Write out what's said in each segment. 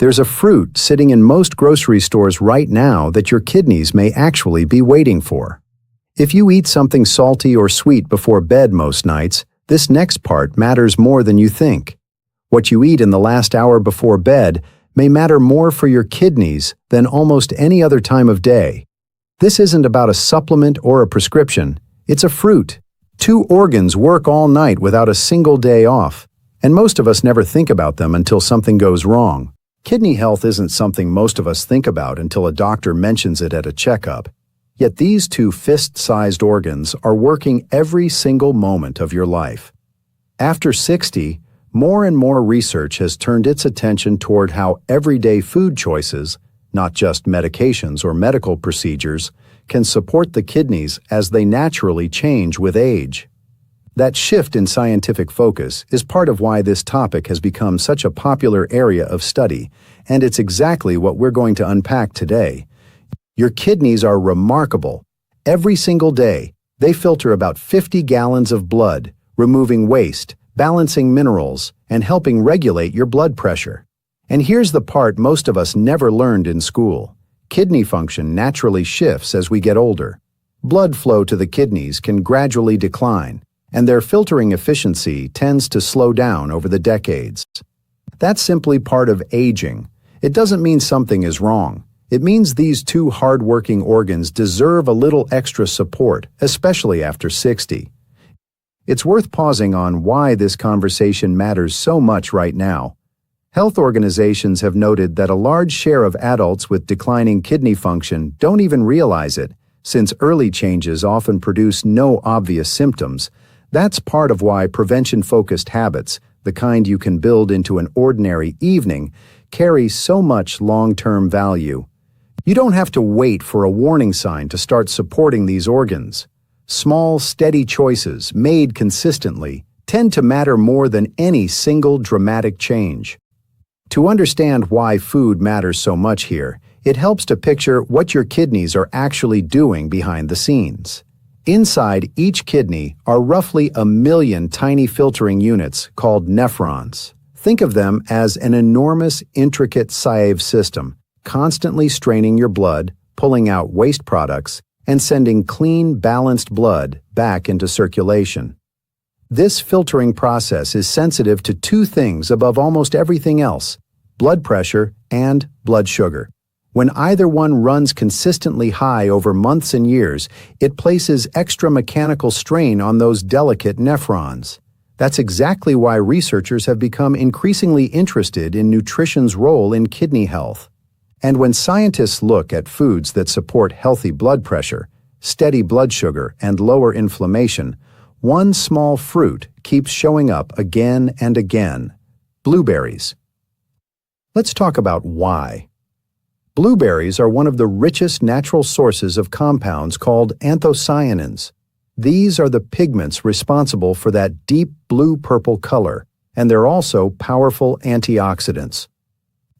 There's a fruit sitting in most grocery stores right now that your kidneys may actually be waiting for. If you eat something salty or sweet before bed most nights, this next part matters more than you think. What you eat in the last hour before bed may matter more for your kidneys than almost any other time of day. This isn't about a supplement or a prescription, it's a fruit. 2 organs work all night without a single day off, and most of us never think about them until something goes wrong. Kidney health isn't something most of us think about until a doctor mentions it at a checkup. Yet these 2 fist-sized organs are working every single moment of your life. After 60, more and more research has turned its attention toward how everyday food choices, not just medications or medical procedures, can support the kidneys as they naturally change with age. That shift in scientific focus is part of why this topic has become such a popular area of study, and it's exactly what we're going to unpack today. Your kidneys are remarkable. Every single day, they filter about 50 gallons of blood, removing waste, balancing minerals, and helping regulate your blood pressure. And here's the part most of us never learned in school. Kidney function naturally shifts as we get older. Blood flow to the kidneys can gradually decline, and their filtering efficiency tends to slow down over the decades. That's simply part of aging. It doesn't mean something is wrong. It means these 2 hard-working organs deserve a little extra support, especially after 60. It's worth pausing on why this conversation matters so much right now. Health organizations have noted that a large share of adults with declining kidney function don't even realize it, since early changes often produce no obvious symptoms. That's part of why prevention-focused habits, the kind you can build into an ordinary evening, carry so much long-term value. You don't have to wait for a warning sign to start supporting these organs. Small, steady choices, made consistently, tend to matter more than any single dramatic change. To understand why food matters so much here, it helps to picture what your kidneys are actually doing behind the scenes. Inside each kidney are roughly 1 million tiny filtering units called nephrons. Think of them as an enormous, intricate sieve system, constantly straining your blood, pulling out waste products, and sending clean, balanced blood back into circulation. This filtering process is sensitive to 2 things above almost everything else: blood pressure and blood sugar. When either one runs consistently high over months and years, it places extra mechanical strain on those delicate nephrons. That's exactly why researchers have become increasingly interested in nutrition's role in kidney health. And when scientists look at foods that support healthy blood pressure, steady blood sugar, and lower inflammation, one small fruit keeps showing up again and again: blueberries. Let's talk about why. Blueberries are one of the richest natural sources of compounds called anthocyanins. These are the pigments responsible for that deep blue-purple color, and they're also powerful antioxidants.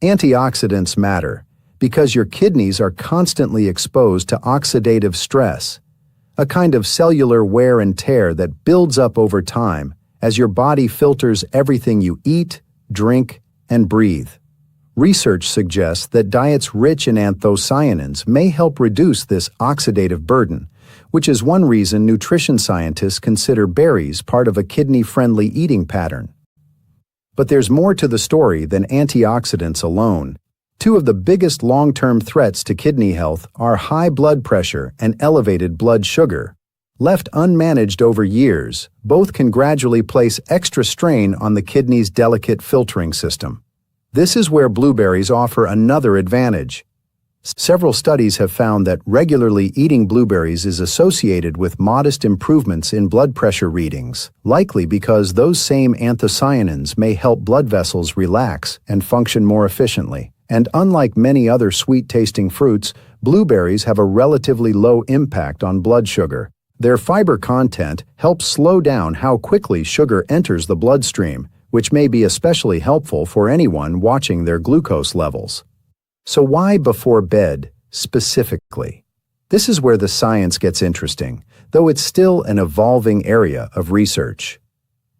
Antioxidants matter because your kidneys are constantly exposed to oxidative stress, a kind of cellular wear and tear that builds up over time as your body filters everything you eat, drink, and breathe. Research suggests that diets rich in anthocyanins may help reduce this oxidative burden, which is one reason nutrition scientists consider berries part of a kidney-friendly eating pattern. But there's more to the story than antioxidants alone. 2 of the biggest long-term threats to kidney health are high blood pressure and elevated blood sugar. Left unmanaged over years, both can gradually place extra strain on the kidney's delicate filtering system. This is where blueberries offer another advantage. Several studies have found that regularly eating blueberries is associated with modest improvements in blood pressure readings, likely because those same anthocyanins may help blood vessels relax and function more efficiently. And unlike many other sweet-tasting fruits, blueberries have a relatively low impact on blood sugar. Their fiber content helps slow down how quickly sugar enters the bloodstream, which may be especially helpful for anyone watching their glucose levels. So why before bed, specifically? This is where the science gets interesting, though it's still an evolving area of research.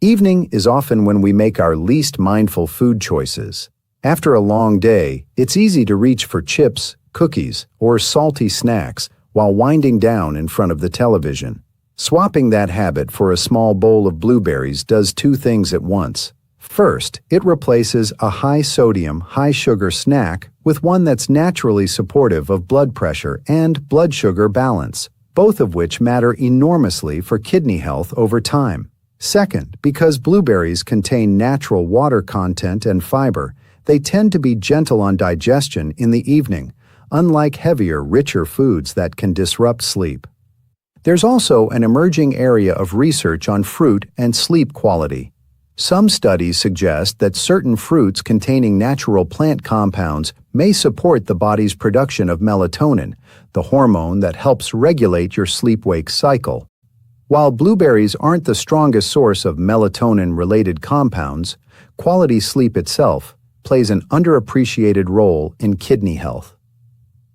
Evening is often when we make our least mindful food choices, After a long day, it's easy to reach for chips, cookies, or salty snacks while winding down in front of the television. Swapping that habit for a small bowl of blueberries does two things at once. First, it replaces a high-sodium, high-sugar snack with one that's naturally supportive of blood pressure and blood sugar balance, both of which matter enormously for kidney health over time. Second, because blueberries contain natural water content and fiber, they tend to be gentle on digestion in the evening, unlike heavier, richer foods that can disrupt sleep. There's also an emerging area of research on fruit and sleep quality. Some studies suggest that certain fruits containing natural plant compounds may support the body's production of melatonin, the hormone that helps regulate your sleep-wake cycle. While blueberries aren't the strongest source of melatonin-related compounds, quality sleep itself plays an underappreciated role in kidney health.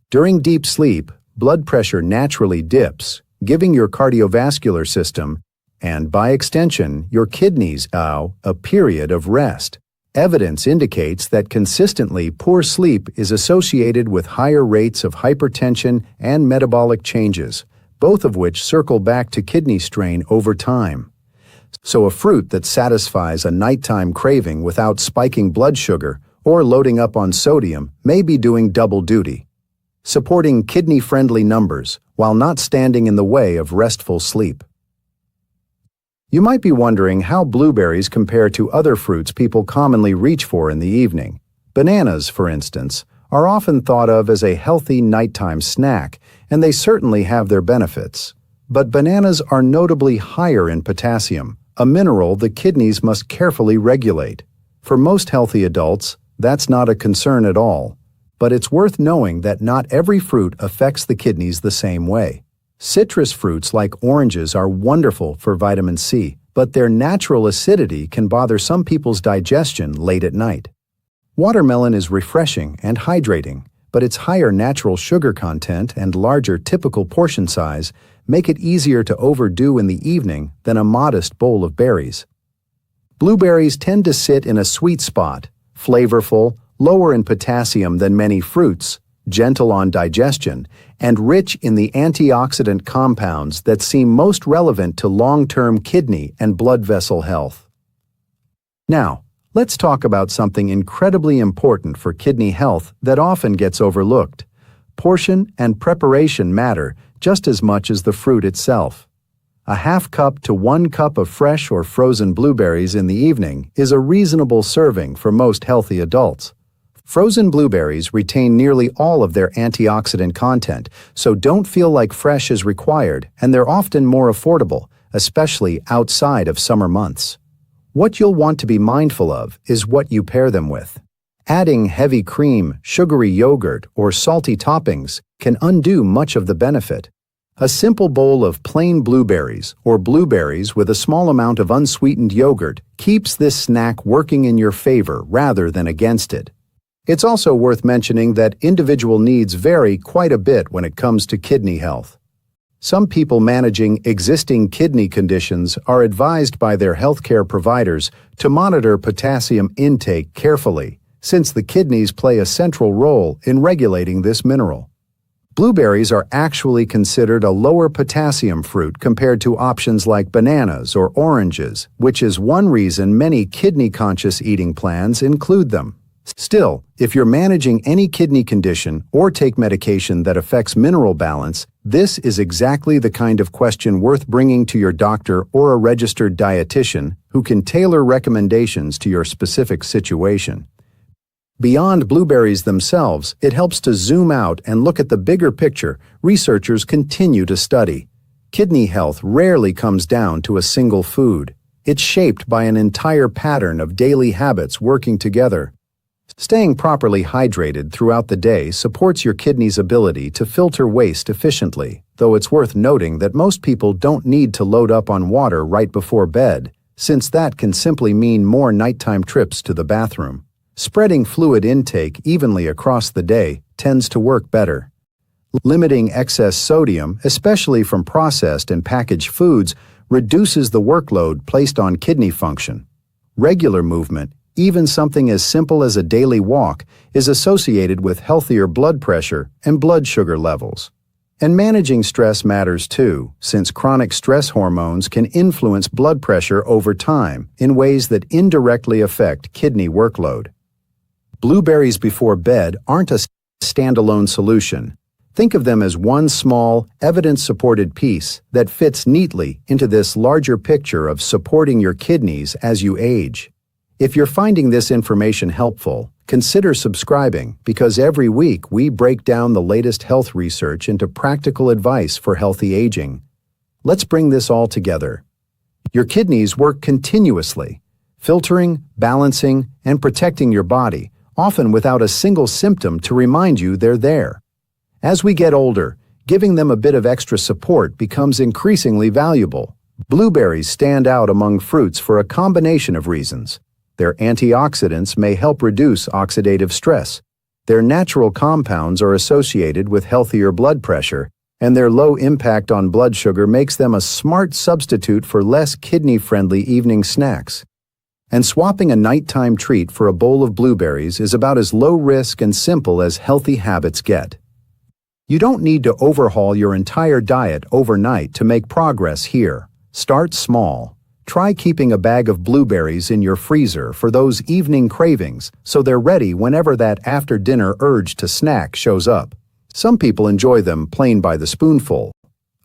During deep sleep, blood pressure naturally dips, giving your cardiovascular system, and by extension, your kidneys, a period of rest. Evidence indicates that consistently poor sleep is associated with higher rates of hypertension and metabolic changes, both of which circle back to kidney strain over time. So a fruit that satisfies a nighttime craving without spiking blood sugar or loading up on sodium may be doing double duty, supporting kidney-friendly numbers while not standing in the way of restful sleep. You might be wondering how blueberries compare to other fruits people commonly reach for in the evening. Bananas, for instance, are often thought of as a healthy nighttime snack, and they certainly have their benefits. But bananas are notably higher in potassium, a mineral the kidneys must carefully regulate. For most healthy adults, that's not a concern at all. But it's worth knowing that not every fruit affects the kidneys the same way. Citrus fruits like oranges are wonderful for vitamin C, but their natural acidity can bother some people's digestion late at night. Watermelon is refreshing and hydrating, but its higher natural sugar content and larger typical portion size make it easier to overdo in the evening than a modest bowl of berries. Blueberries tend to sit in a sweet spot, flavorful, lower in potassium than many fruits, gentle on digestion, and rich in the antioxidant compounds that seem most relevant to long-term kidney and blood vessel health. Now, let's talk about something incredibly important for kidney health that often gets overlooked. Portion and preparation matter just as much as the fruit itself. A half cup to 1 cup of fresh or frozen blueberries in the evening is a reasonable serving for most healthy adults. Frozen blueberries retain nearly all of their antioxidant content, so don't feel like fresh is required, and they're often more affordable, especially outside of summer months. What you'll want to be mindful of is what you pair them with. Adding heavy cream, sugary yogurt, or salty toppings can undo much of the benefit. A simple bowl of plain blueberries or blueberries with a small amount of unsweetened yogurt keeps this snack working in your favor rather than against it. It's also worth mentioning that individual needs vary quite a bit when it comes to kidney health. Some people managing existing kidney conditions are advised by their healthcare providers to monitor potassium intake carefully, since the kidneys play a central role in regulating this mineral. Blueberries are actually considered a lower potassium fruit compared to options like bananas or oranges, which is one reason many kidney-conscious eating plans include them. Still, if you're managing any kidney condition or take medication that affects mineral balance, this is exactly the kind of question worth bringing to your doctor or a registered dietitian who can tailor recommendations to your specific situation. Beyond blueberries themselves, it helps to zoom out and look at the bigger picture researchers continue to study. Kidney health rarely comes down to a single food. It's shaped by an entire pattern of daily habits working together. Staying properly hydrated throughout the day supports your kidney's ability to filter waste efficiently, though it's worth noting that most people don't need to load up on water right before bed, since that can simply mean more nighttime trips to the bathroom. Spreading fluid intake evenly across the day tends to work better. Limiting excess sodium, especially from processed and packaged foods, reduces the workload placed on kidney function. Regular movement, Even something as simple as a daily walk is associated with healthier blood pressure and blood sugar levels. And managing stress matters too, since chronic stress hormones can influence blood pressure over time in ways that indirectly affect kidney workload. Blueberries before bed aren't a standalone solution. Think of them as one small, evidence-supported piece that fits neatly into this larger picture of supporting your kidneys as you age. If you're finding this information helpful, consider subscribing because every week we break down the latest health research into practical advice for healthy aging. Let's bring this all together. Your kidneys work continuously, filtering, balancing, and protecting your body, often without a single symptom to remind you they're there. As we get older, giving them a bit of extra support becomes increasingly valuable. Blueberries stand out among fruits for a combination of reasons. Their antioxidants may help reduce oxidative stress. Their natural compounds are associated with healthier blood pressure, and their low impact on blood sugar makes them a smart substitute for less kidney-friendly evening snacks. And swapping a nighttime treat for a bowl of blueberries is about as low risk and simple as healthy habits get. You don't need to overhaul your entire diet overnight to make progress here. Start small. Try keeping a bag of blueberries in your freezer for those evening cravings so they're ready whenever that after-dinner urge to snack shows up. Some people enjoy them plain by the spoonful.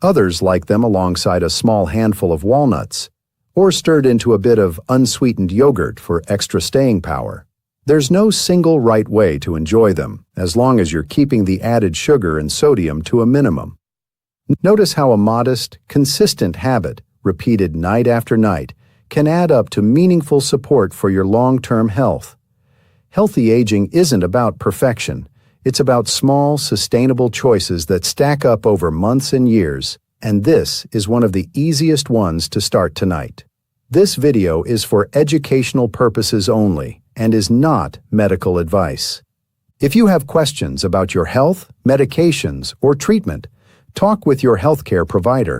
Others like them alongside a small handful of walnuts, or stirred into a bit of unsweetened yogurt for extra staying power. There's no single right way to enjoy them, as long as you're keeping the added sugar and sodium to a minimum. Notice how a modest, consistent habit, repeated night after night, can add up to meaningful support for your long-term health. Healthy aging isn't about perfection. It's about small, sustainable choices that stack up over months and years, and this is one of the easiest ones to start tonight. This video is for educational purposes only and is not medical advice. If you have questions about your health, medications, or treatment, talk with your healthcare provider.